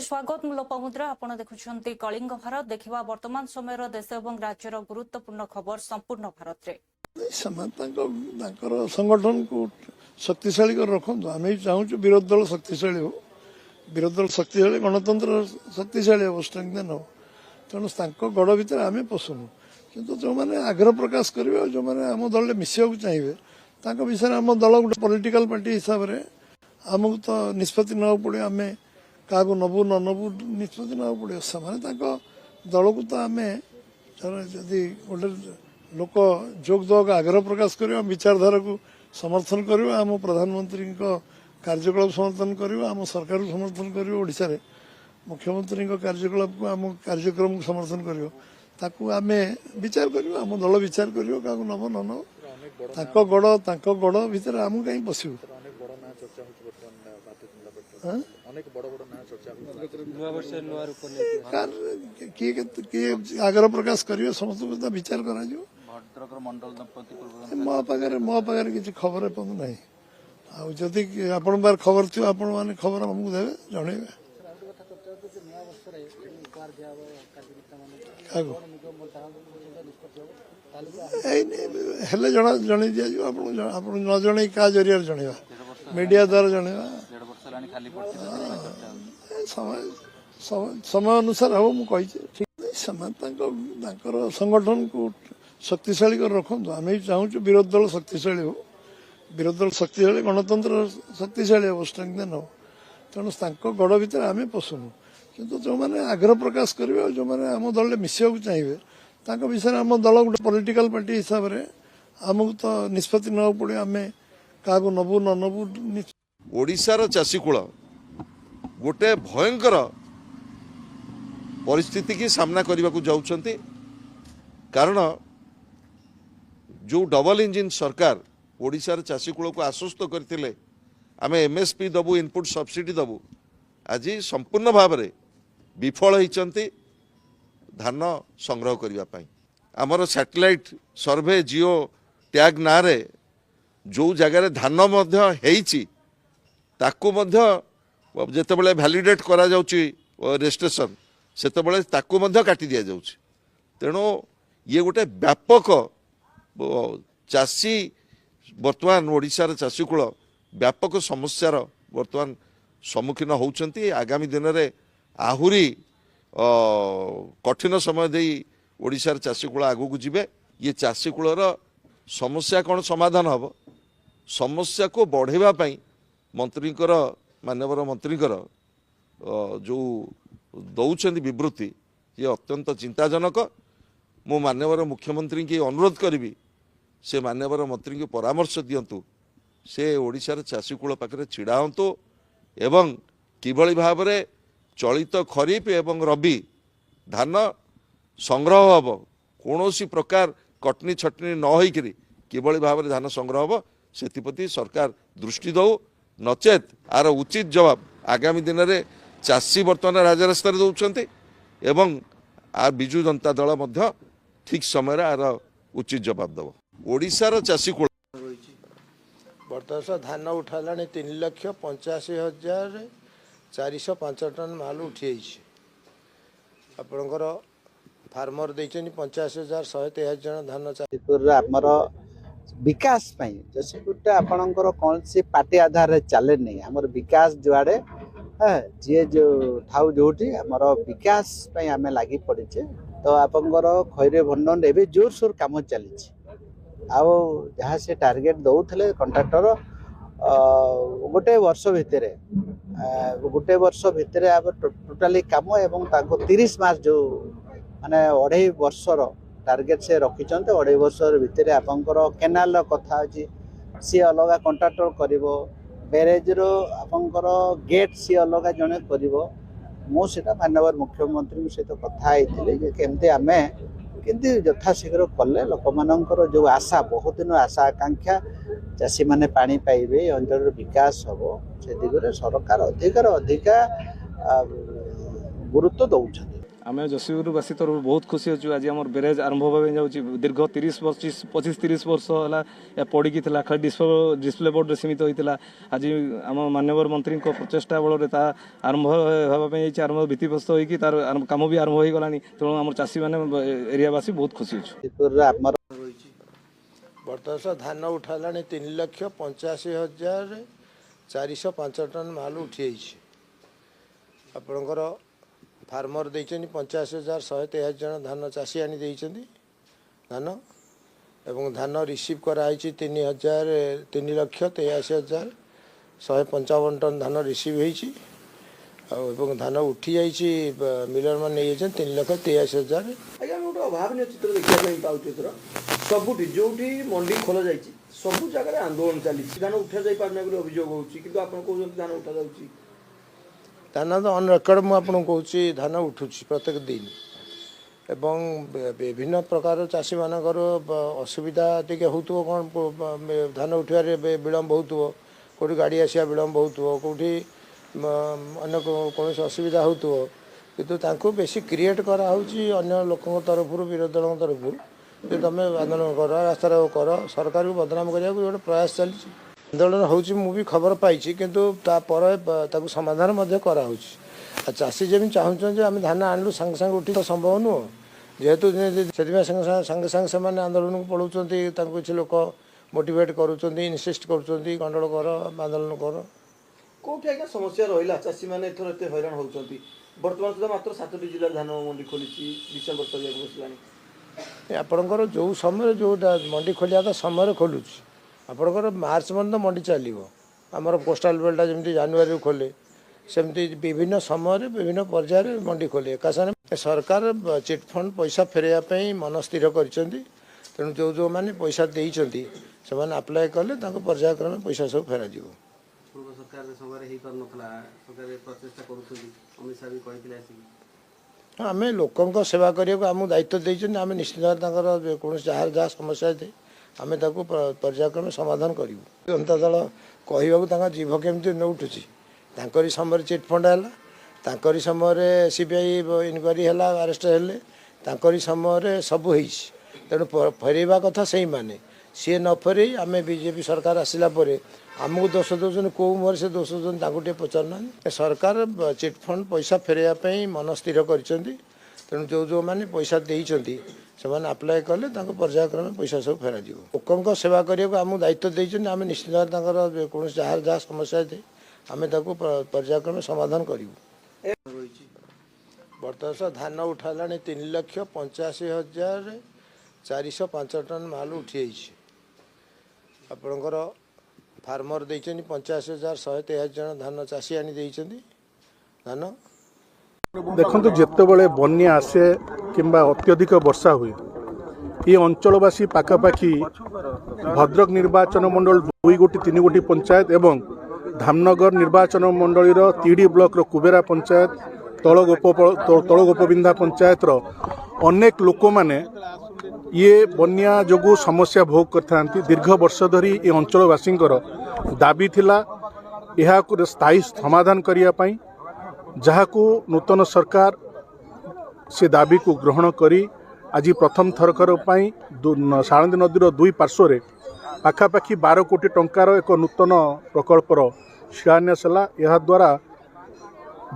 स्वागत मु लोपामुद्रा आपण देखुछंती कलिंग भारत देखिबा वर्तमान समय देश और राज्यर गुरुत्वपूर्ण खबर संपूर्ण भारत रे संगठन को शक्तिशाली कर रखु आम चाहूँ विरोधी दल शक्तिशाली हो विरोधी दल शक्तिशाली गणतंत्र शक्तिशाली हो स्ट्रेंथन हो तेणु गड़ भितर आम पशुनु किंतु जो मैंने आग्रह प्रकाश करेंगे जो मैंने आम दल मिसवाक चाहिए विषय आम दल गोटे पॉलिटिकल पार्टी हिसाब से आमको तो निष्पत्ति ना पड़े आम क्या नबू न नबू निष्पत्ति ना पड़े से दल को तो आम जदि गोटे लोक जोग दवा आग्रह प्रकाश कर विचारधारा को समर्थन करवा आम प्रधानमंत्री कार्यकलाप समर्थन करवा आम सरकार को समर्थन कर मुख्यमंत्री कार्यकलाप को आम कार्यक्रम को समर्थन कर आम विचार करवा आम दल विचार कर नब न नब गड़ भितर आम कहीं पशु किए आग्रह प्रकाश करेंगे समस्त विचार करा मो पाखे किसी खबर एपର୍ଯ୍ୟନ୍ତ नहीं आदि आपण पार खबर थी आपण मैंने खबर आमको देवे जनइबे हेले जन दिया न जन क्या जरिया जनवा मीडिया द्वारा जनवा समय अनुसार हम मुझे ठीक संगठन को शक्तिशाली कर रखु आम चाहूँ विरोधी दल शक्तिशाली हो विरोधी दल शक्तिशाली गणतंत्र शक्तिशाली हो स्ट्रेंथन हो तेणु गड़ भितर आम पशुनु किंतु जो मैंने आग्रह प्रकाश करेंगे जो मैंने आम दल मिसवाक चाहिए विषय आम दल गोटे पॉलिटिकल पार्टी हिसाब से आमको तो निष्पत्ति ना पड़े आम क्या नबू न नबू ओडिशार चाषीकूल गोटे भयंकर परिस्थिति की सामना करने को जाउछंती कारण जो डबल इंजिन सरकार ओडिशार चाषीकूल को आश्वस्त करथिले आमे एमएसपी दबु इनपुट सब्सिडी दबु आज संपूर्ण भाव में विफल होइचंती धान संग्रह करने पाई आमर सैटेलाइट सर्वे जियो टैग ना रे जो जगार धान मध्य हेइची ताकू मध्य जेतेबेले वैलिडेट करा जाउची रेजिस्ट्रेशन सेतेबेले ताकू मध्य काटी दिया जाउची तेणु ये गोटे व्यापक चाषी वर्तमान ओडिशार चाषीकूल व्यापक समस्यार वर्तमान सम्मुखीन होउचंती आगामी दिन में आहुरी कठिन समय दे ओडिशार चाषीकूल आगू को जिबे ये चाषीकूलर समस्या कौन समाधान हम समस्या को बढ़ेवा पाई मंत्रीकर माननीय मंत्रीकर जो दौरान विवृत्ति ये अत्यंत चिंताजनक मो माननीय मुख्यमंत्री की अनुरोध करी से माननीय मंत्री को परामर्श दिंतु से ओडिशार चाषीकूल पाखे छिड़ा हूँ एवं किभली भाव में चलित खरीफ एवं रबी धान संग्रह हम कौन प्रकार कटनी छटनी न होकरी किभली भाव में धान संग्रह हम से सरकार दृष्टि दौ नचेत आर उचित जवाब आगामी दिन में चाषी बर्तमान राजरास्तार दौरान एवं आ बिजु जनता दल मध्य ठीक समय आर उचित जवाब दब ओडिशार चाषीकूल बर्तवर्ष धान उठाला 3,85,405 टन माल उठी आपणकर फार्मर देखते 85,123 जन धान आमर विकास जशीपुर आपणकर कौन सी पार्टी आधार चले नहीं आमर विकास जुआड़े जी जो ठाऊ जो आमर विकास आम लगी पड़े तो आपंकर खैरे भंडन एवं जोरसोर कम चली जहाँ से टार्गेट दौले कंट्राक्टर गोटे वर्ष भितर टोटाली कम एवं 30 मास जो माने 2.5 वर्षर टार्गेट से रखिंट 2.5 वर्ष भितर आपंकर केनाल कथा अच्छी सी अलग कंट्राक्टर कर बैरेज आपंकर गेट सी अलग जड़े कर मुझे माननीय मुख्यमंत्री सहित कथा केमती आम किंतु यथाशीघ्र कले लोक मानकर जो आशा बहुत दिन आशा आकांक्षा चाषी मैंने पानी पाइबे अंचल विकास हम से दिगरे सरकार अधिकार अधिका गुरुत्व दौरान। आम जशीपुरवासी तरफ बहुत खुशी अच्छु आज आम ब्यारेज आरंभ होगा जाऊँगी दीर्घ 25-30 वर्ष है पड़ी खाली डिस्प्ले बोर्ड सीमित होता आज आम माननीय मंत्री प्रचेषा बल आरंभ होगापी आरंभ भित्तिप्रस्त होगी तार कम भी आरंभ हो गला तेणु आम चाषी मैंने एरियावासी बहुत खुशी अच्छु। ବର୍ତ୍ତମାନ ଧାନ ଉଠାଲାଣି 3,85,405 ଟନ୍ ମାଲ ଉଠିଯାଇଛି। ଆପଣଙ୍କର ଫାର୍ମର ଦେଇଛନ୍ତି 85,123 ଜଣ ଧାନ ଚାଷୀ ଆଣି ଦେଇଛନ୍ତି ଧାନ ଏବଂ ଧାନ ରିସିଭ୍ କରାହେଇଛି 3,83,155 ଟନ୍ ଧାନ ରିସିଭ୍ ହେଇଛି ଆଉ ଏବଂ ଧାନ ଉଠି ଯାଇଛି ମିଲରମାନେ ନେଇଯାଇଛନ୍ତି 3,83,000। ଆଜ୍ଞା ଆମେ ଗୋଟେ ଅଭାବନୀୟ ଚିତ୍ର ଦେଖିବା ପାଇଁ ପାଉଛୁ ଏଥର ସବୁଠି ଯୋଉଠି ମଣ୍ଡି ଖୋଲା ଯାଇଛି ସବୁ ଜାଗାରେ ଆନ୍ଦୋଳନ ଚାଲିଛି ଧାନ ଉଠାଯାଇ ପାରୁନାହିଁ ବୋଲି ଅଭିଯୋଗ ହେଉଛି କିନ୍ତୁ ଆପଣ କହୁଛନ୍ତି ଧାନ ଉଠାଯାଉଛି। ଧାନ ତ ଅନ୍ ରେକର୍ଡ ମୁଁ ଆପଣଙ୍କୁ କହୁଛି ଧାନ ଉଠୁଛି ପ୍ରତ୍ୟେକ ଦିନ ଏବଂ ବିଭିନ୍ନ ପ୍ରକାର ଚାଷୀମାନଙ୍କର ଅସୁବିଧା ଟିକେ ହେଉଥିବ କ'ଣ ଧାନ ଉଠିବାରେ ବିଳମ୍ବ ହେଉଥିବ କେଉଁଠି ଗାଡ଼ି ଆସିବା ବିଳମ୍ବ ହେଉଥିବ କେଉଁଠି ଅନ୍ୟ କୌଣସି ଅସୁବିଧା ହେଉଥିବ କିନ୍ତୁ ତାଙ୍କୁ ବେଶୀ କ୍ରିଏଟ୍ କରାହେଉଛି ଅନ୍ୟ ଲୋକଙ୍କ ତରଫରୁ ବିରୋଧୀ ଦଳଙ୍କ ତରଫରୁ ଯେ ତୁମେ ଆନ୍ଦୋଳନ କର ରାସ୍ତାରୋକ କର ସରକାରକୁ ବଦନାମ କରିବାକୁ ଗୋଟେ ପ୍ରୟାସ ଚାଲିଛି। ଆନ୍ଦୋଳନ ହେଉଛି ମୁଁ ବି ଖବର ପାଇଛି କିନ୍ତୁ ତାପରେ ତାକୁ ସମାଧାନ ମଧ୍ୟ କରାହେଉଛି ଆଉ ଚାଷୀ ଯେମିତି ଚାହୁଁଛନ୍ତି ଯେ ଆମେ ଧାନ ଆଣିଲୁ ସାଙ୍ଗେ ସାଙ୍ଗେ ଉଠି ତ ସମ୍ଭବ ନୁହଁ ଯେହେତୁ ସେଥିପାଇଁ ସାଙ୍ଗେ ସାଙ୍ଗେ ସେମାନେ ଆନ୍ଦୋଳନକୁ ପଳାଉଛନ୍ତି ତାଙ୍କୁ କିଛି ଲୋକ ମୋଟିଭେଟ୍ କରୁଛନ୍ତି ଇନସିଷ୍ଟ କରୁଛନ୍ତି ଗଣ୍ଡଗୋଳ କର ଆନ୍ଦୋଳନ କର। କୋଉଠି ଆଜ୍ଞା ସମସ୍ୟା ରହିଲା ଚାଷୀମାନେ ଏଥର ଏତେ ହଇରାଣ ହେଉଛନ୍ତି ବର୍ତ୍ତମାନ ସୁଦ୍ଧା ମାତ୍ର 7ଟି ଜିଲ୍ଲାରେ ଧାନ ମଣ୍ଡି ଖୋଲିଛି ଡିସେମ୍ବର ସରିବାକୁ ବସିଲାଣି। ଆପଣଙ୍କର ଯେଉଁ ସମୟରେ ଯେଉଁଟା ମଣ୍ଡି ଖୋଲିବା ତ ସମୟରେ ଖୋଲୁଛି ଆପଣଙ୍କର ମାର୍ଚ୍ଚ ପର୍ଯ୍ୟନ୍ତ ମଣ୍ଡି ଚାଲିବ ଆମର ପୋଷ୍ଟାଲ ବେଲ୍ଟଟା ଯେମିତି ଜାନୁଆରୀରୁ ଖୋଲେ ସେମିତି ବିଭିନ୍ନ ସମୟରେ ବିଭିନ୍ନ ପର୍ଯ୍ୟାୟରେ ମଣ୍ଡି ଖୋଲେ ଏକା ସାଙ୍ଗରେ ସରକାର ଚିଟଫଣ୍ଡ ପଇସା ଫେରାଇବା ପାଇଁ ମନ ସ୍ଥିର କରିଛନ୍ତି ତେଣୁ ଯେଉଁମାନେ ପଇସା ଦେଇଛନ୍ତି ସେମାନେ ଆପ୍ଲାଏ କଲେ ତାଙ୍କୁ ପର୍ଯ୍ୟାୟକ୍ରମେ ପଇସା ସବୁ ଫେରାଯିବ। ପୂର୍ବ ସରକାର ସମୟରେ ହେଇପାରୁନଥିଲା ସରକାର ପ୍ରଚେଷ୍ଟା କରୁଛନ୍ତି ଅମିତ ଶାହ ବି କହିଥିଲେ ଆସିକି। ଆମେ ଲୋକଙ୍କ ସେବା କରିବାକୁ ଆମକୁ ଦାୟିତ୍ୱ ଦେଇଛନ୍ତି ଆମେ ନିଶ୍ଚିତ ଭାବରେ ତାଙ୍କର କୌଣସି ଯାହା ସମସ୍ୟା ଥାଏ ଆମେ ତାକୁ ପର୍ଯ୍ୟାୟକ୍ରମେ ସମାଧାନ କରିବୁ। ଜନତା ଦଳ କହିବାକୁ ତାଙ୍କ ଜିଭ କେମିତି ନ ଉଠୁଛି ତାଙ୍କରି ସମୟରେ ଚିଟଫଣ୍ଡ ହେଲା ତାଙ୍କରି ସମୟରେ CBI ଇନକ୍ୱାରି ହେଲା ଆରେଷ୍ଟ ହେଲେ ତାଙ୍କରି ସମୟରେ ସବୁ ହେଇଛି ତେଣୁ ଫେରାଇବା କଥା ସେଇମାନେ ସିଏ ନ ଫେରେଇ ଆମେ ବିଜେପି ସରକାର ଆସିଲା ପରେ ଆମକୁ ଦୋଷ ଦେଉଛନ୍ତି କେଉଁ ମୁହଁରେ ସେ ଦୋଷ ଦେଉଛନ୍ତି ତାଙ୍କୁ ଟିକେ ପଚାରୁନାହାନ୍ତି। ସରକାର ଚିଟଫଣ୍ଡ ପଇସା ଫେରାଇବା ପାଇଁ ମନ ସ୍ଥିର କରିଛନ୍ତି ତେଣୁ ଯେଉଁମାନେ ପଇସା ଦେଇଛନ୍ତି ସେମାନେ ଆପ୍ଲାଏ କଲେ ତାଙ୍କୁ ପର୍ଯ୍ୟାୟକ୍ରମେ ପଇସା ସବୁ ଫେରାଯିବ। ଲୋକଙ୍କ ସେବା କରିବାକୁ ଆମକୁ ଦାୟିତ୍ୱ ଦେଇଛନ୍ତି ଆମେ ନିଶ୍ଚିତ ଭାବରେ ତାଙ୍କର କୌଣସି ଯାହା ସମସ୍ୟା ଥାଏ ଆମେ ତାକୁ ପର୍ଯ୍ୟାୟକ୍ରମେ ସମାଧାନ କରିବୁ। ବର୍ତ୍ତମାନ ଧାନ ଉଠାଲାଣି 3,85,405 ଟନ୍ ମାଲ ଉଠିଯାଇଛି। ଆପଣଙ୍କର ଫାର୍ମର ଦେଇଛନ୍ତି 85,123 ଜଣ ଧାନ ଚାଷୀ ଆଣି ଦେଇଛନ୍ତି ଧାନ। ଦେଖନ୍ତୁ ଯେତେବେଳେ ବନ୍ୟା ଆସେ କିମ୍ବା ଅତ୍ୟଧିକ ବର୍ଷା ହୁଏ ଏ ଅଞ୍ଚଳବାସୀ ପାଖାପାଖି ଭଦ୍ରକ ନିର୍ବାଚନ ମଣ୍ଡଳ 2 ଗୋଟି 3 ଗୋଟି ପଞ୍ଚାୟତ ଏବଂ ଧାମନଗର ନିର୍ବାଚନ ମଣ୍ଡଳୀର ତିଡ଼ି ବ୍ଲକର କୁବେରା ପଞ୍ଚାୟତ ତଳଗୋପବିନ୍ଧା ପଞ୍ଚାୟତର ଅନେକ ଲୋକମାନେ ଇଏ ବନ୍ୟା ଯୋଗୁଁ ସମସ୍ୟା ଭୋଗ କରିଥାନ୍ତି। ଦୀର୍ଘ ବର୍ଷ ଧରି ଏ ଅଞ୍ଚଳବାସୀଙ୍କର ଦାବି ଥିଲା ଏହାକୁ ସ୍ଥାୟୀ ସମାଧାନ କରିବା ପାଇଁ ଯାହାକୁ ନୂତନ ସରକାର ସେ ଦାବିକୁ ଗ୍ରହଣ କରି ଆଜି ପ୍ରଥମ ଥରକର ପାଇଁ ଶାଳନ୍ଦୀ ନଦୀର 2 ପାର୍ଶ୍ୱରେ ପାଖାପାଖି 12 କୋଟି ଟଙ୍କାର ଏକ ନୂତନ ପ୍ରକଳ୍ପର ଶିଳାନ୍ୟାସ ହେଲା। ଏହାଦ୍ୱାରା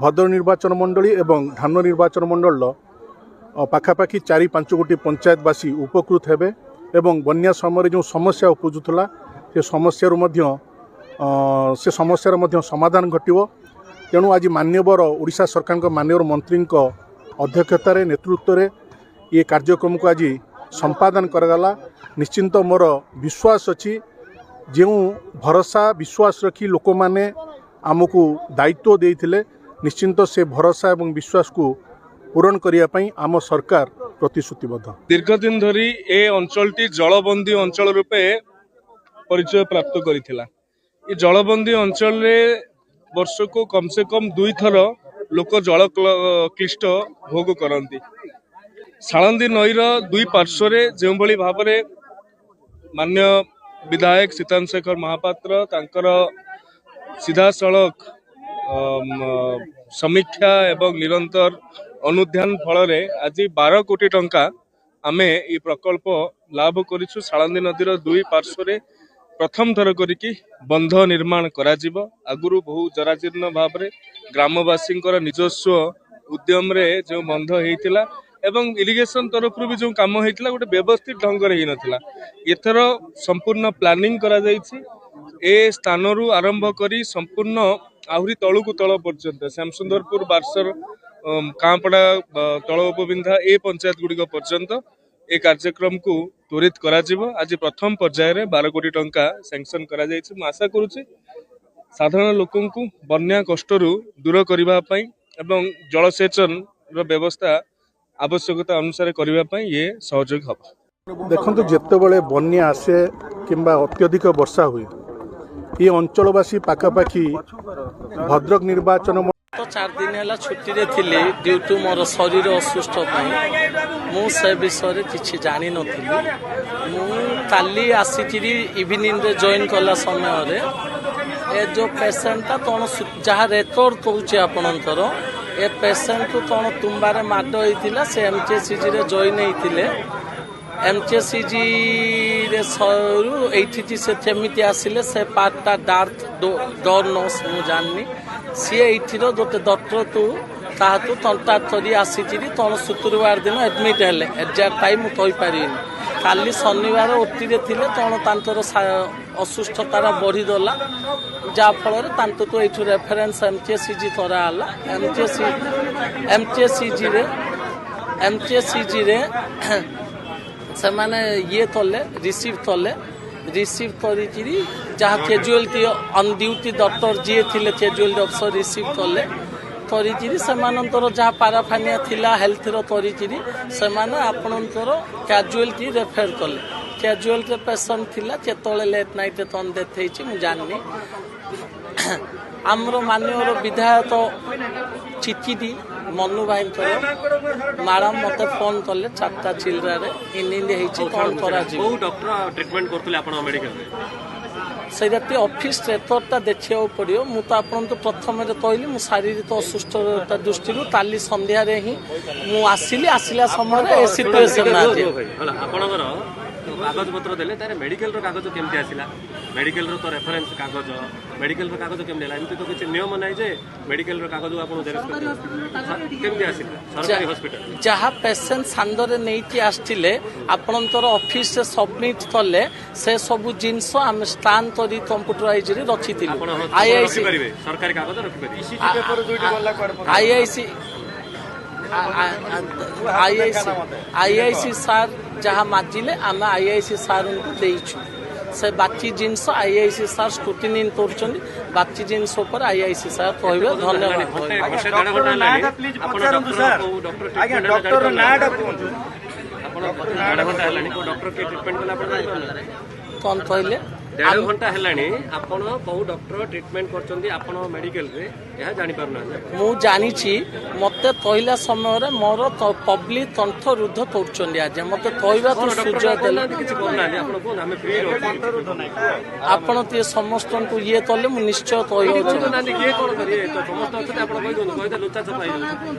ଭଦ୍ରକ ନିର୍ବାଚନ ମଣ୍ଡଳୀ ଏବଂ ଧାମନଗର ନିର୍ବାଚନ ମଣ୍ଡଳର ପାଖାପାଖି 4-5 କୋଟି ପଞ୍ଚାୟତବାସୀ ଉପକୃତ ହେବେ ଏବଂ ବନ୍ୟା ସମୟରେ ଯେଉଁ ସମସ୍ୟା ଉପୁଜୁଥିଲା ସେ ସମସ୍ୟାର ମଧ୍ୟ ସମାଧାନ ଘଟିବ। ତେଣୁ ଆଜି ମାନ୍ୟବର ଓଡ଼ିଶା ସରକାରଙ୍କ ମାନ୍ୟବର ମନ୍ତ୍ରୀଙ୍କ ଅଧ୍ୟକ୍ଷତାରେ ନେତୃତ୍ୱରେ ଏ କାର୍ଯ୍ୟକ୍ରମକୁ ଆଜି ସମ୍ପାଦନ କରାଗଲା। ନିଶ୍ଚିନ୍ତ ମୋର ବିଶ୍ୱାସ ଅଛି ଯେଉଁ ଭରସା ବିଶ୍ୱାସ ରଖି ଲୋକମାନେ ଆମକୁ ଦାୟିତ୍ୱ ଦେଇଥିଲେ ନିଶ୍ଚିନ୍ତ ସେ ଭରସା ଏବଂ ବିଶ୍ୱାସକୁ ପୂରଣ କରିବା ପାଇଁ ଆମ ସରକାର ପ୍ରତିଶ୍ରୁତିବଦ୍ଧ। ଦୀର୍ଘ ଦିନ ଧରି ଏ ଅଞ୍ଚଳଟି ଜଳବନ୍ଦୀ ଅଞ୍ଚଳ ରୂପେ ପରିଚୟ ପ୍ରାପ୍ତ କରିଥିଲା। ଏ ଜଳବନ୍ଦୀ ଅଞ୍ଚଳରେ ବର୍ଷକୁ କମ୍ ସେ କମ୍ 2 ଥର ଲୋକ ଜଳ କ୍ଲିଷ୍ଟ ଭୋଗ କରନ୍ତି। ଶାଳନ୍ଦୀ ନଈର 2 ପାର୍ଶ୍ୱରେ ଯେଉଁଭଳି ଭାବରେ ମାନ୍ୟ ବିଧାୟକ ସୀତାନ୍ତ ଶେଖର ମହାପାତ୍ର ତାଙ୍କର ସିଧାସଳଖ ସମୀକ୍ଷା ଏବଂ ନିରନ୍ତର ଅନୁଧ୍ୟାନ ଫଳରେ ଆଜି 12 କୋଟି ଟଙ୍କା ଆମେ এই ପ୍ରକଳ୍ପ ଲାଭ କରିଛୁ। ଶାଳନ୍ଦୀ ନଦୀର ଦୁଇ ପାର୍ଶ୍ୱରେ ପ୍ରଥମ ଥର କରିକି ବନ୍ଧ ନିର୍ମାଣ କରାଯିବ। ଆଗରୁ ବହୁ ଜରାଜୀର୍ଣ୍ଣ ଭାବରେ ଗ୍ରାମବାସୀଙ୍କର ନିଜସ୍ୱ ଉଦ୍ୟମରେ ଯେଉଁ ବନ୍ଧ ହେଇଥିଲା ଏବଂ ଇରିଗେସନ ତରଫରୁ ବି ଯେଉଁ କାମ ହେଇଥିଲା ଗୋଟେ ବ୍ୟବସ୍ଥିତ ଢଙ୍ଗରେ ହେଇନଥିଲା। ଏଥର ସମ୍ପୂର୍ଣ୍ଣ ପ୍ଲାନିଂ କରାଯାଇଛି। ଏ ସ୍ଥାନରୁ ଆରମ୍ଭ କରି ସମ୍ପୂର୍ଣ୍ଣ ଆହୁରି ତଳକୁ ତଳ ପର୍ଯ୍ୟନ୍ତ ଶ୍ୟାମସୁନ୍ଦରପୁର ବାର୍ସର କାଁପଡ଼ା ତଳ ଉପବିନ୍ଧା ଏ ପଞ୍ଚାୟତ ଗୁଡ଼ିକ ପର୍ଯ୍ୟନ୍ତ ଏ କାର୍ଯ୍ୟକ୍ରମକୁ ତ୍ୱରିତ କରାଯିବ। ଆଜି ପ୍ରଥମ ପର୍ଯ୍ୟାୟରେ 12 କୋଟି ଟଙ୍କା ସାଂକ୍ସନ କରାଯାଇଛି। ମୁଁ ଆଶା କରୁଛି ସାଧାରଣ ଲୋକଙ୍କୁ ବନ୍ୟା କଷ୍ଟରୁ ଦୂର କରିବା ପାଇଁ ଏବଂ ଜଳସେଚନର ବ୍ୟବସ୍ଥା ଆବଶ୍ୟକତା ଅନୁସାରେ କରିବା ପାଇଁ ଇଏ ସହଯୋଗ ହେବ। ଦେଖନ୍ତୁ ଯେତେବେଳେ ବନ୍ୟା ଆସେ କିମ୍ବା ଅତ୍ୟଧିକ ବର୍ଷା ହୁଏ ଏ ଅଞ୍ଚଳବାସୀ ପାଖାପାଖି ଭଦ୍ରକ ନିର୍ବାଚନ 4 दिन है छुट्टी रे थिली ड्यू टू मोर शरीर असुस्थ मु से विषय किसी जानी नथिली। मु काली आसिकिरी इवनिंग रे जॉइन कला समय रे ए जो पेशेंट तण जहाँ रेकर्ड करूचे आपणकर ए पेशेंट तण तुम्बारे माड होइतिला से एमकेसीजी रे जॉइन होइतिले। एमकेसीजी रे सरू एठी से केमिति आसिले से पार्टटा डार्क डोर नोस मु जाननी सी एठी रो गोटे डॉक्टर तू ताहातु तंता थरी आसीचिरी तण शुक्रवार दिन एडमिट हेले एग्जैक्ट टाइम मु कहि पारिनी। काली शनिवार ओटी रे थिले तण तांतर असुस्थतार बढ़ी गला जा फल तांतो तो एठु रेफरेंस एमकेसीजी करा हला। एमकेसीजी रे से माने ये तले रिसीव करी जहाँ कैजुअलिटी ऑन ड्यूटी डॉक्टर जी थिले कैजुअलिटी अफसर रिसीव कले करी से जहाँ पाराफानिया थिला हेल्थ रो करी से माने आपणकर कैजुअलिटी रेफर कले। कैजुअलिटी पेशेंट थिला केतले लेट नाइट तन डेथ हेछि मु जाननी। आमर माननीय विधायक चिठी दी मनु भाई मैडम मत फोन कले 4टा चिल्ड्रा इनिंद कौन कर ऑफिस रेकर्डटा देखा पड़ो। मु तो आपन तो प्रथम कहली मु शारीरिक असुस्थता दृष्टि काली संध्या ही मु आसला समय सिचुएशन कागज पत्र देले तारे मेडिकल रो कागज केमती आसिला मेडिकल रो तो रेफरेंस कागज मेडिकल रो कागज केमती एमती तो किछ नियम नै जे मेडिकल रो कागज आपन जेरक्स केमती आसिला सरकारी हॉस्पिटल जहाँ पेशेंट सांदरे नेइति आस्थिले आपनकर ऑफिस से सबमिट कले से सब जिंस हम स्कैन करी कंप्यूटराइज रे रखिथिलु। आईआईसी सरकारी कागज रखि पारि आईआईसी सार जहाँ माजिले आम आईआईसी सार को देइछु से बाकी जिनस आईआईसी सार स्क्रूटिनी कर बाकी जिनस ऊपर आईआईसी सार कहबे। धन्यवाद। कौन कहले 1.5 घंटा हेलानी आपण बहु डॉक्टर ट्रीटमेंट करचंदी आपण मेडिकल रे यह जानि पारना मु जानि छी मते कहला समय रे मोर पब्लिक कंठ रुद्ध करचंदी आज मते कहबा तो सुजय देले किछ करना आपण को हमें फ्री आपण ते समस्त को ये तले मु निश्चय कहयो छ ना ये कोन करिए तो समस्त अछि आपण कहि दोन कहि दे लुचा छपाई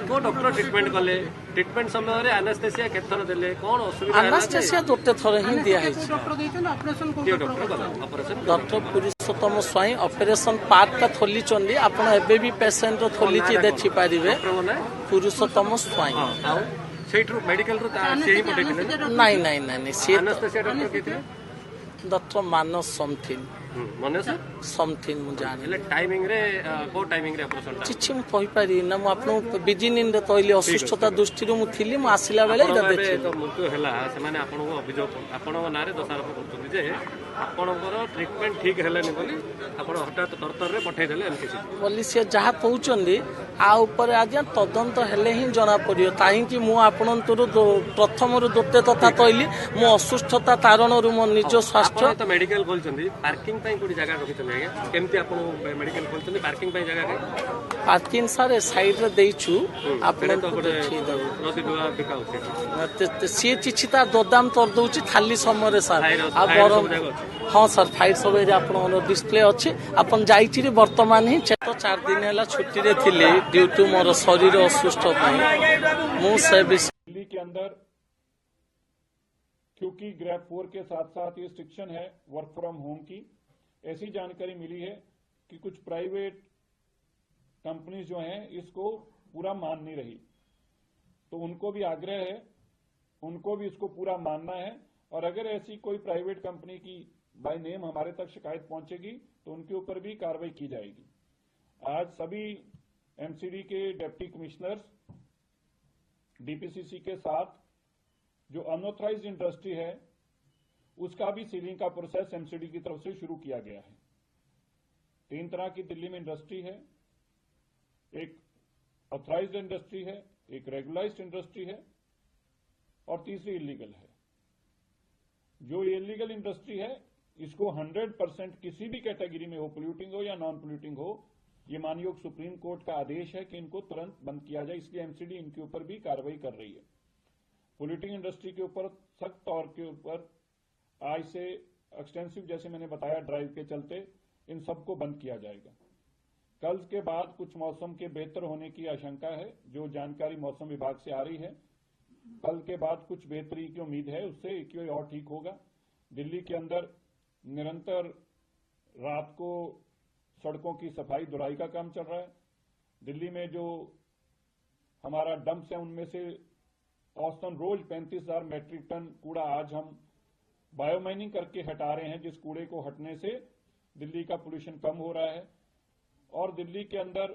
को डॉक्टर ट्रीटमेंट कले ट्रीटमेंट समय रे एनेस्थेसिया केथर देले कोन असुविधा एनेस्थेसिया दोटे थर ही दिया है। डॉक्टर दैछन ऑपरेशन को डॉक्टर पुरुषोत्तम स्वाई ऑपरेशन पार्ट का खोली चंदी आपण एबे भी पेशेंट रो खोली ची देखि पारिबे पुरुषोत्तम स्वाई सेट्रो मेडिकल रो से ही पटेथिले नहीं से एनेस्थेसिया डॉक्टर केथिले डॉक्टर मानस समथिंग मनस समथिंग मु जानि ले टाइमिंग रे को टाइमिंग रे ऑपरेशन किछि मु कहि पारि ना मु आपन बिजिनिन रे कहली असुस्थता दृष्टि मु थिली मु आसिला बेले देखि तो मृत्यु हैला से माने आपन को अभियोग आपन नारे दोषारोप करछथि जे आपनकर ट्रीटमेंट ठीक हेलेनी बोली आपन हठात तरतर रे पठै देले एमकेसी बोली से जहाँ कहउचंदी आ ऊपर आज तदंत हेले ही जना पड़ियो ताही कि मु आपनंतरु प्रथम रु दोते तथा कहली मु असुस्थता कारण रु मो निज स्वास्थ्य तो मेडिकल खोलचंदी पार्किंग पई कोडी जगह रखितन आगे केमती आपन मेडिकल खोलचंदी पार्किंग पई जगह पार्किंग सारे साइड रे देइछु आपन तो देखि दउ नदी दुआ बिकाउ सी चिछि ता दोदाम कर दउछि खाली समय रे सर आ बरम हाँ सर फाइट सब आप डिस्प्ले अच्छी आपन जाइछि वर्तमान ही 4 दिन है छुट्टी रे थिली ड्यू टू मोर शरीर असुस्थ मु से विषय दिल्ली के अंदर क्योंकि ग्रैप 4 के साथ साथ ये रिस्ट्रिक्शन है वर्क फ्रॉम होम की, ऐसी जानकारी मिली है कि कुछ प्राइवेट कंपनीज जो हैं इसको पूरा मान नहीं रही, तो उनको भी आग्रह है, उनको भी इसको पूरा मानना है। और अगर ऐसी कोई प्राइवेट कंपनी की बाय नेम हमारे तक शिकायत पहुंचेगी तो उनके ऊपर भी कार्रवाई की जाएगी। आज सभी एमसीडी के डिप्टी कमिश्नर्स डीपीसीसी के साथ जो अनऑथराइज्ड इंडस्ट्री है उसका भी सीलिंग का प्रोसेस एमसीडी की तरफ से शुरू किया गया है। 3 तरह की दिल्ली में इंडस्ट्री है, एक ऑथराइज्ड इंडस्ट्री है, एक रेगुलाइज्ड इंडस्ट्री है और तीसरी इलीगल है। जो इलीगल इंडस्ट्री है इसको 100% किसी भी कैटेगरी में हो, पोल्यूटिंग हो या नॉन पोल्यूटिंग हो, ये माननीय सुप्रीम कोर्ट का आदेश है कि इनको तुरंत बंद किया जाए, इसलिए एमसीडी इनके ऊपर भी कार्रवाई कर रही है। पोल्यूटिंग इंडस्ट्री के ऊपर सख्त तौर के ऊपर आज से एक्सटेंसिव, जैसे मैंने बताया, ड्राइव के चलते इन सबको बंद किया जाएगा। कल के बाद कुछ मौसम के बेहतर होने की आशंका है, जो जानकारी मौसम विभाग से आ रही है। कल के बाद कुछ बेहतरी की उम्मीद है, उससे एक और ठीक होगा। दिल्ली के अंदर निरंतर रात को सड़कों की सफाई दुराई का काम चल रहा है। दिल्ली में जो हमारा डंप्स है उनमें से औसतन रोज 35,000 मैट्रिक टन कूड़ा आज हम बायोमाइनिंग करके हटा रहे हैं, जिस कूड़े को हटने से दिल्ली का पोल्यूशन कम हो रहा है। और दिल्ली के अंदर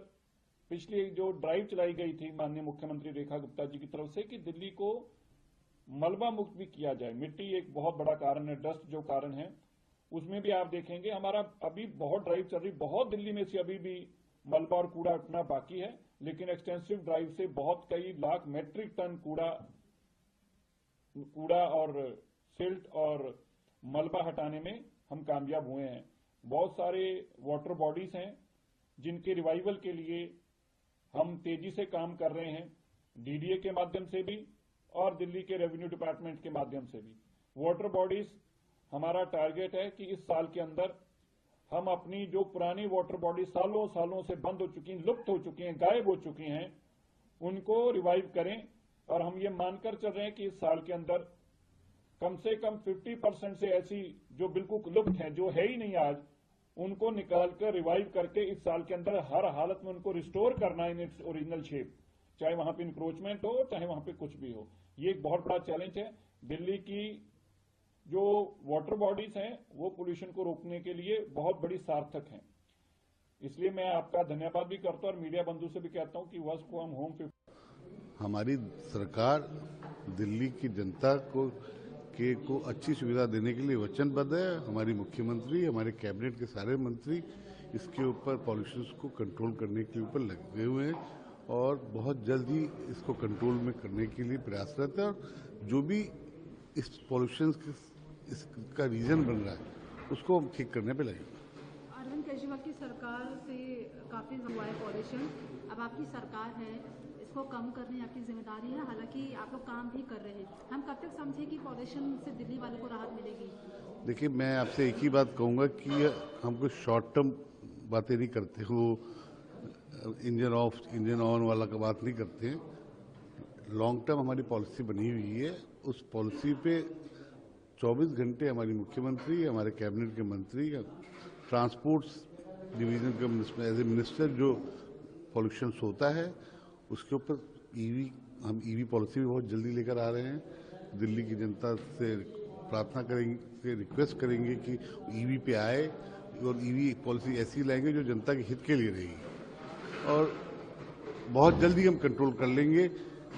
पिछली जो ड्राइव चलाई गई थी माननीय मुख्यमंत्री रेखा गुप्ता जी की तरफ से कि दिल्ली को मलबा मुक्त भी किया जाए। मिट्टी एक बहुत बड़ा कारण है, डस्ट जो कारण है, उसमें भी आप देखेंगे हमारा अभी बहुत ड्राइव चल रही, बहुत दिल्ली में से अभी भी मलबा और कूड़ा उठना बाकी है, लेकिन एक्सटेंसिव ड्राइव से बहुत कई लाख मैट्रिक टन कूड़ा और सिल्ट और मलबा हटाने में हम कामयाब हुए हैं। बहुत सारे वाटर बॉडीज हैं जिनके रिवाइवल के लिए हम तेजी से काम कर रहे हैं, डीडीए के माध्यम से भी और दिल्ली के रेवेन्यू डिपार्टमेंट के माध्यम से भी। वाटर बॉडीज हमारा टारगेट है कि इस साल के अंदर हम अपनी जो पुरानी वाटर बॉडी सालों सालों से बंद हो चुकी हैं, लुप्त हो चुकी हैं, गायब हो चुकी हैं, उनको रिवाइव करें। और हम ये मानकर चल रहे हैं कि इस साल के अंदर कम से कम 50% से ऐसी जो बिल्कुल लुप्त हैं, जो है ही नहीं आज, उनको निकालकर रिवाइव करके इस साल के अंदर हर हालत में उनको रिस्टोर करना इन इट्स ओरिजिनल शेप, चाहे वहां पे इंक्रोचमेंट हो, चाहे वहां पे कुछ भी हो। ये एक बहुत बड़ा चैलेंज है। दिल्ली की जो वाटर बॉडीज हैं वो पोल्यूशन को रोकने के लिए बहुत बड़ी सार्थक हैं। इसलिए मैं आपका धन्यवाद भी करता हूं और मीडिया बंधु से भी कहता हूं कि वर्क फ्रॉम होम हमारी सरकार दिल्ली की जनता को अच्छी सुविधा देने के लिए वचनबद्ध है। हमारी मुख्यमंत्री, हमारे कैबिनेट के सारे मंत्री इसके ऊपर पॉल्यूशन को कंट्रोल करने के ऊपर लगे हुए हैं और बहुत जल्द ही इसको कंट्रोल में करने के लिए प्रयासरत है। और जो भी इस पॉल्यूशन इसका रीजन बन रहा है उसको हम ठीक करने पे लगे। अरविंद केजरीवाल की सरकार से काफ़ी हुआ है पॉल्यूशन, अब आपकी सरकार है, इसको कम करनी आपकी जिम्मेदारी है। हालांकि आप लोग काम भी कर रहे हैं, हम कब तक समझे कि पॉल्यूशन से दिल्ली वालों को राहत मिलेगी? देखिए, मैं आपसे एक ही बात कहूँगा कि हम कोई शॉर्ट टर्म बातें नहीं करते, वो इंजन ऑफ इंजन ऑन वाला का बात नहीं करते हैं। लॉन्ग टर्म हमारी पॉलिसी बनी हुई है, उस पॉलिसी पे 24 घंटे हमारी मुख्यमंत्री, हमारे कैबिनेट के मंत्री, ट्रांसपोर्ट डिवीजन के एज ए मिनिस्टर जो पॉल्यूशन होता है उसके ऊपर हम ईवी पॉलिसी भी बहुत जल्दी लेकर आ रहे हैं। दिल्ली की जनता से प्रार्थना करेंगे, रिक्वेस्ट करेंगे कि ईवी पे आए और ईवी पॉलिसी ऐसी लाएंगे जो जनता के हित के लिए रहेगी और बहुत जल्दी हम कंट्रोल कर लेंगे।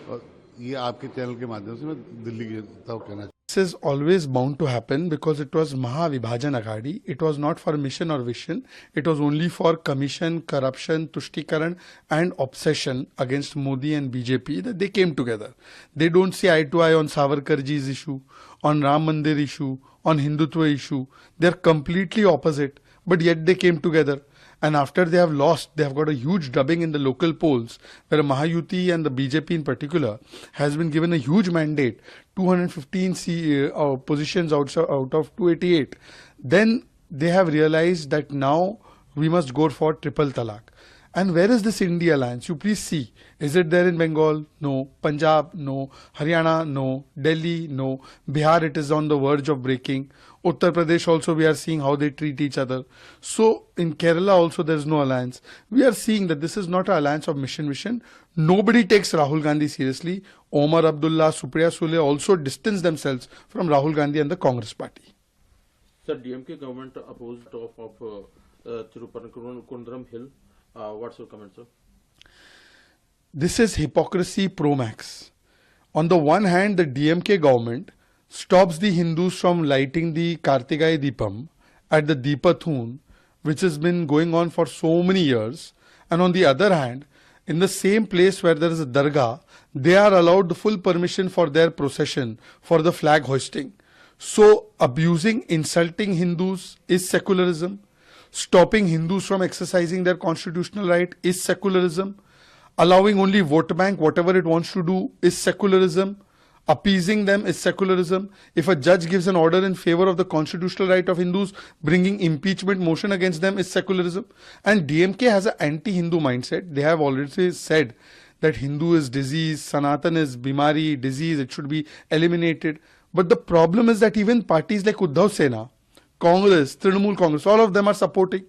और ये आपके चैनल के माध्यम से मैं दिल्ली की जनता को कहना This is always bound to happen because it was Mahavibhajan Aghadi. It was not for mission or vision. It was only for commission, corruption, Tushtikaran and obsession against Modi and BJP that they came together. They don't see eye to eye on Savarkarji's issue, on Ram Mandir issue, on Hindutva issue. They're completely opposite, but yet they came together. And after they have lost, they have got a huge drubbing in the local polls, where Mahayuti and the BJP in particular has been given a huge mandate, 215 positions out of 288. Then they have realized that now we must go for triple talaq. And where is this India alliance? You please see. Is it there in Bengal? No. Punjab? No. Haryana? No. Delhi? No. Bihar, it is on the verge of breaking. Uttar Pradesh also, we are seeing how they treat each other. So in Kerala also, there is no alliance. We are seeing that this is not an alliance of mission. Nobody takes Rahul Gandhi seriously. Omar Abdullah, Supriya Sule also distance themselves from Rahul Gandhi and the Congress party. Sir, DMK government opposed of Thiruvananthapuram Hill. What's your comment, sir? This is hypocrisy pro max. On the one hand, the DMK government stops the Hindus from lighting the Kartigai Deepam at the Deepathun, which has been going on for so many years. And on the other hand, in the same place where there is a dargah, they are allowed the full permission for their procession, for the flag hoisting. So abusing, insulting Hindus is secularism. Stopping Hindus from exercising their constitutional right is secularism. Allowing only vote bank, whatever it wants to do, is secularism. Appeasing them is secularism. If a judge gives an order in favor of the constitutional right of Hindus, bringing impeachment motion against them is secularism. And DMK has an anti-Hindu mindset. They have already said that Hindu is disease, Sanatan is bimari, disease, it should be eliminated. But the problem is that even parties like Uddhav Sena, Congress, Trinamool Congress, all of them are supporting.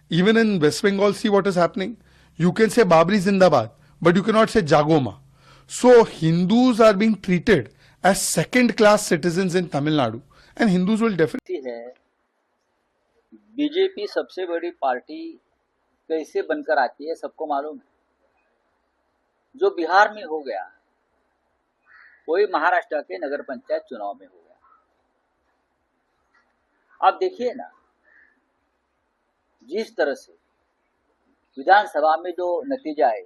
Even in West Bengal, see what is happening. You can say Babri Zindabad, but you cannot say Jagoma. So Hindus are being treated as second-class citizens in Tamil Nadu, and Hindus will definitely. BJP सबसे बड़ी party कैसे बनकर आती है सबको मालूम है. जो बिहार में हो गया वही महाराष्ट्र के नगर पंचायत चुनाव में हो गया. आप देखिए ना, जिस तरह से विधानसभा में जो नतीजा है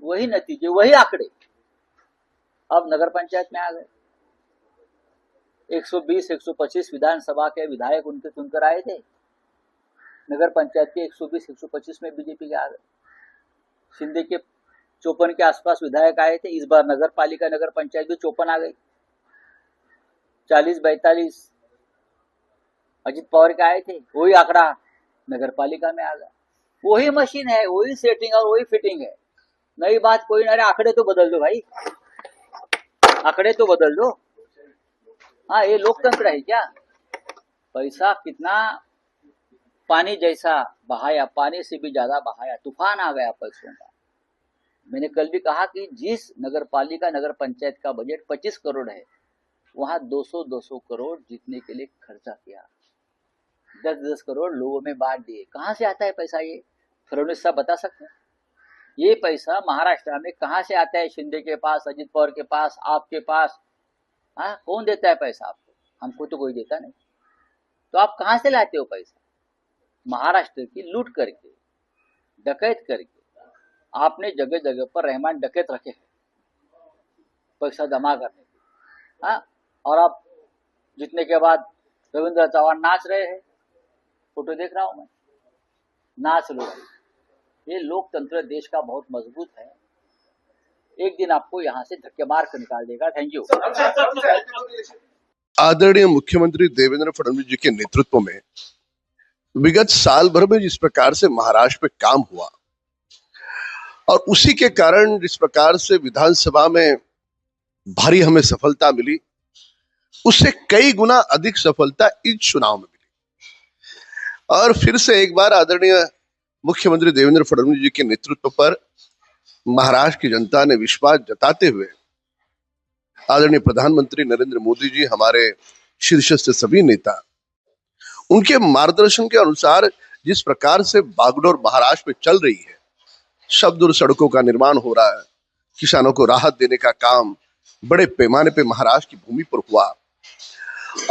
वही नतीजे, वही आंकड़े अब नगर पंचायत में आ गए. 120-125 विधानसभा के विधायक उनके चुनकर आए थे. नगर पंचायत के 120-125 में बीजेपी के आ गए. शिंदे के 54 के आसपास विधायक आए थे. इस बार नगर पालिका नगर पंचायत भी 54 आ गई. 40-42 अजित पवार के आए थे, वही आंकड़ा नगर पालिका में आ गया. वही मशीन है, वही सेटिंग और वही फिटिंग है. नई बात कोई ना. अरे आंकड़े तो बदल दो भाई, आंकड़े तो बदल दो. हाँ, ये लोकतंत्र है क्या? पैसा कितना पानी जैसा बहाया, पानी से भी ज्यादा बहाया, तूफान आ गया पैसों का. मैंने कल भी कहा कि जिस नगर पालिका नगर पंचायत का बजट 25 करोड़ है, वहां 200-200 करोड़ जीतने के लिए खर्चा किया. 10-10 करोड़ लोगों में बांट दिए. कहां से आता है पैसा? ये फडणवीस साहब बता सकते हैं? ये पैसा महाराष्ट्र में कहां से आता है? शिंदे के पास, अजित पवार के पास, आपके पास. हाँ, कौन देता है पैसा आपको? हमको तो कोई देता नहीं. तो आप कहां से लाते हो पैसा? महाराष्ट्र की लूट करके, डकैत करके आपने जगह जगह पर रहमान डकैत रखे हैं पैसा जमा करने के. हाँ, और आप जीतने के बाद रविंद्र चौहान नाच रहे हैं. फोटो देख रहा हूं मैं, नाच लो. ये लोकतंत्र देश का बहुत मजबूत है. एक दिन आपको यहाँ से धक्के मार कर निकाल देगा. Thank you. आदरणीय मुख्यमंत्री देवेंद्र फडणवीस जी के नेतृत्व में विगत साल भर में जिस प्रकार से महाराष्ट्र में काम हुआ और उसी के कारण जिस प्रकार से विधानसभा में भारी हमें सफलता मिली, उससे कई गुना अधिक सफलता इस चुनाव में मिली. और फिर से एक बार आदरणीय मुख्यमंत्री देवेंद्र फडणवीस जी के नेतृत्व पर महाराष्ट्र की जनता ने विश्वास जताते हुए आदरणीय प्रधानमंत्री नरेंद्र मोदी जी, हमारे शीर्षस्थ सभी नेता, उनके मार्गदर्शन के अनुसार जिस प्रकार से बागडोर महाराष्ट्र में चल रही है, शबदूर सड़कों का निर्माण हो रहा है, किसानों को राहत देने का काम बड़े पैमाने पे महाराष्ट्र की भूमि पर हुआ.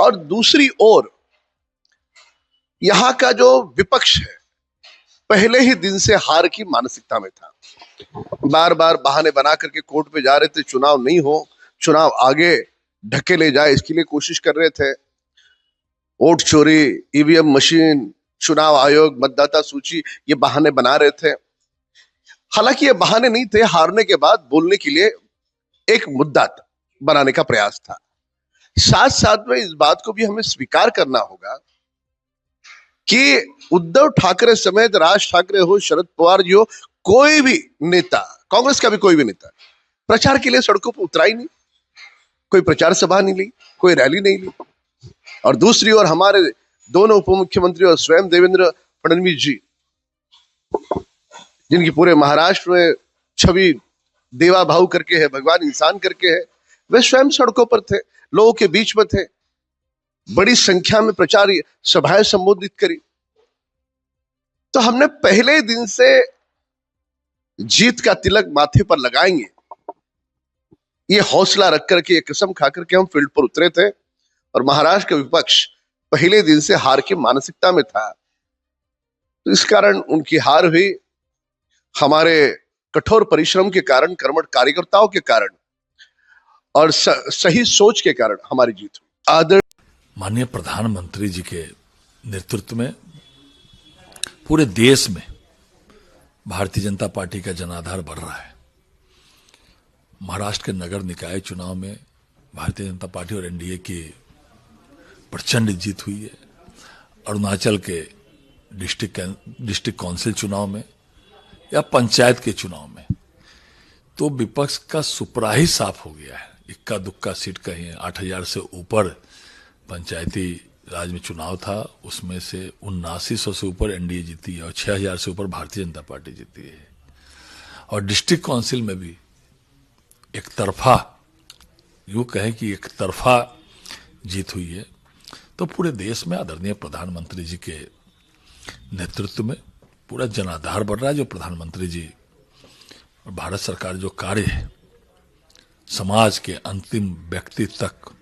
और दूसरी ओर यहाँ का जो विपक्ष है, पहले ही दिन से हार की मानसिकता में था. बार बार बहाने बना करके कोर्ट पे जा रहे थे, चुनाव नहीं हो, चुनाव आगे ढके ले जाए, इसके लिए कोशिश कर रहे थे. वोट चोरी, ईवीएम मशीन, चुनाव आयोग, मतदाता सूची, ये बहाने बना रहे थे. हालांकि ये बहाने नहीं थे, हारने के बाद बोलने के लिए एक मुद्दा बनाने का प्रयास था. साथ साथ में इस बात को भी हमें स्वीकार करना होगा कि उद्धव ठाकरे समेत राज ठाकरे हो, शरद पवार जी हो, कोई भी नेता, कांग्रेस का भी कोई भी नेता प्रचार के लिए सड़कों पर उतरा ही नहीं, कोई प्रचार सभा नहीं ली, कोई रैली नहीं ली। और दूसरी ओर हमारे दोनों उप मुख्यमंत्री और स्वयं देवेंद्र फडणवीस जी, जिनकी पूरे महाराष्ट्र में छवि देवा भाव करके है, भगवान इंसान करके है, वे स्वयं सड़कों पर थे, लोगों के बीच में थे, बड़ी संख्या में प्रचार सभाएं संबोधित करी। तो हमने पहले दिन से जीत का तिलक माथे पर लगाएंगे, ये हौसला रख करके, ये कसम खा करके हम फील्ड पर उतरे थे। और महाराष्ट्र का विपक्ष पहले दिन से हार की मानसिकता में था, तो इस कारण उनकी हार हुई। हमारे कठोर परिश्रम के कारण, कर्मठ कार्यकर्ताओं के कारण और सही सोच के कारण हमारी जीत हुई। आदर माननीय प्रधानमंत्री जी के नेतृत्व में पूरे देश में भारतीय जनता पार्टी का जनाधार बढ़ रहा है। महाराष्ट्र के नगर निकाय चुनाव में भारतीय जनता पार्टी और एनडीए की प्रचंड जीत हुई है। अरुणाचल के डिस्ट्रिक्ट काउंसिल चुनाव में या पंचायत के चुनाव में तो विपक्ष का सुपरा ही साफ हो गया है। इक्का दुक्का सीट कहीं 8,000 से ऊपर पंचायती राज में चुनाव था, उसमें से 7900 से ऊपर एनडीए जीती है और 6,000 से ऊपर भारतीय जनता पार्टी जीती है। और डिस्ट्रिक्ट काउंसिल में भी एक तरफा, यूं कहें कि एक तरफा जीत हुई है। तो पूरे देश में आदरणीय प्रधानमंत्री जी के नेतृत्व में पूरा जनाधार बढ़ रहा है। जो प्रधानमंत्री जी और भारत सरकार जो कार्य है, समाज के अंतिम व्यक्ति तक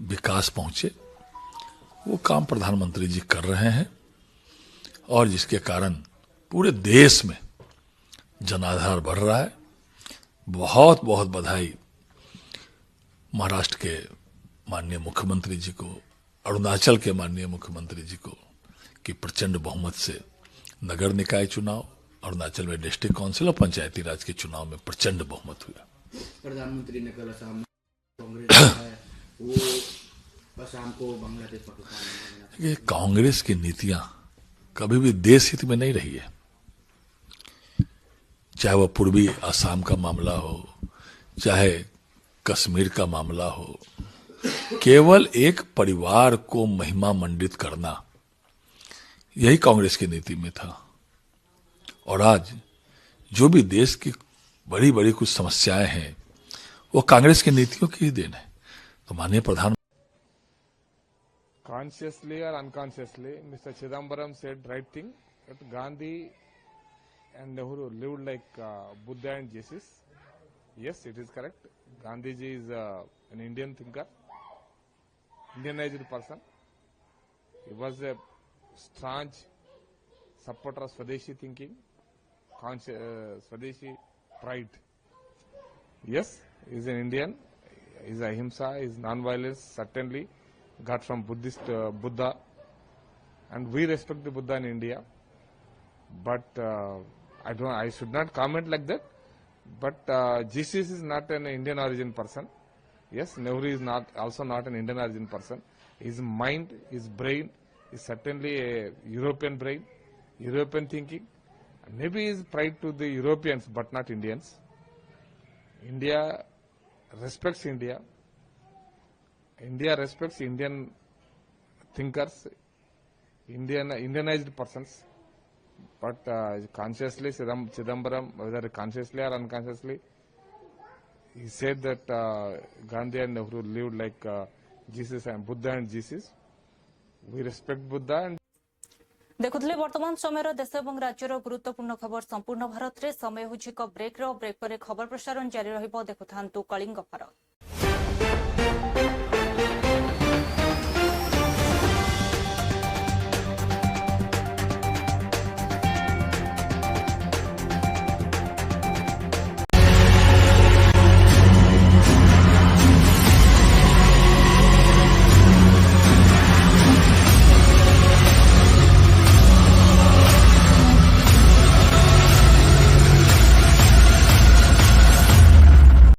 विकास पहुंचे, वो काम प्रधानमंत्री जी कर रहे हैं और जिसके कारण पूरे देश में जनाधार बढ़ रहा है। बहुत बहुत बधाई महाराष्ट्र के माननीय मुख्यमंत्री जी को, अरुणाचल के माननीय मुख्यमंत्री जी को कि प्रचंड बहुमत से नगर निकाय चुनाव, अरुणाचल में डिस्ट्रिक्ट काउंसिल और पंचायती राज के चुनाव में प्रचंड बहुमत हुआ। प्रधानमंत्री ने कल असम कांग्रेस है वो असम को बांग्लादेश पाकिस्तान। ये कांग्रेस की नीतियां कभी भी देश हित में नहीं रही है, चाहे वह पूर्वी असम का मामला हो, चाहे कश्मीर का मामला हो। केवल एक परिवार को महिमा मंडित करना, यही कांग्रेस की नीति में था। और आज जो भी देश की बड़ी बड़ी कुछ समस्याएं हैं, वो कांग्रेस की नीतियों की ही देन है। तो माननीय प्रधानमंत्री Consciously or unconsciously, Mr. Chidambaram said right thing that Gandhi and Nehru lived like Buddha and Jesus. Yes, it is correct. Gandhi ji is an Indian thinker, Indianized person. He was a staunch supporter of Swadeshi thinking, Swadeshi pride. Yes, he is an Indian. His ahimsa, his non-violence certainly got from Buddhist Buddha, and we respect the Buddha in India. But I should not comment like that. But Jesus is not an Indian origin person. Yes, Nehru is also not an Indian origin person. His mind, his brain is certainly a European brain, European thinking. Maybe he is pride to the Europeans, but not Indians. India respects India. India respects Indian thinkers, Indianized persons. But consciously, Chidambaram, whether consciously or unconsciously, he said that Gandhi and Nehru lived like Jesus and Buddha and Jesus. We respect Buddha and देखुले वर्तमान समय देश और राज्यर गुरुत्वपूर्ण खबर संपूर्ण भारत में समय हो ब्रेक पर खबर प्रसारण जारी रहिबो। देखुथांतु कलिंग भारत।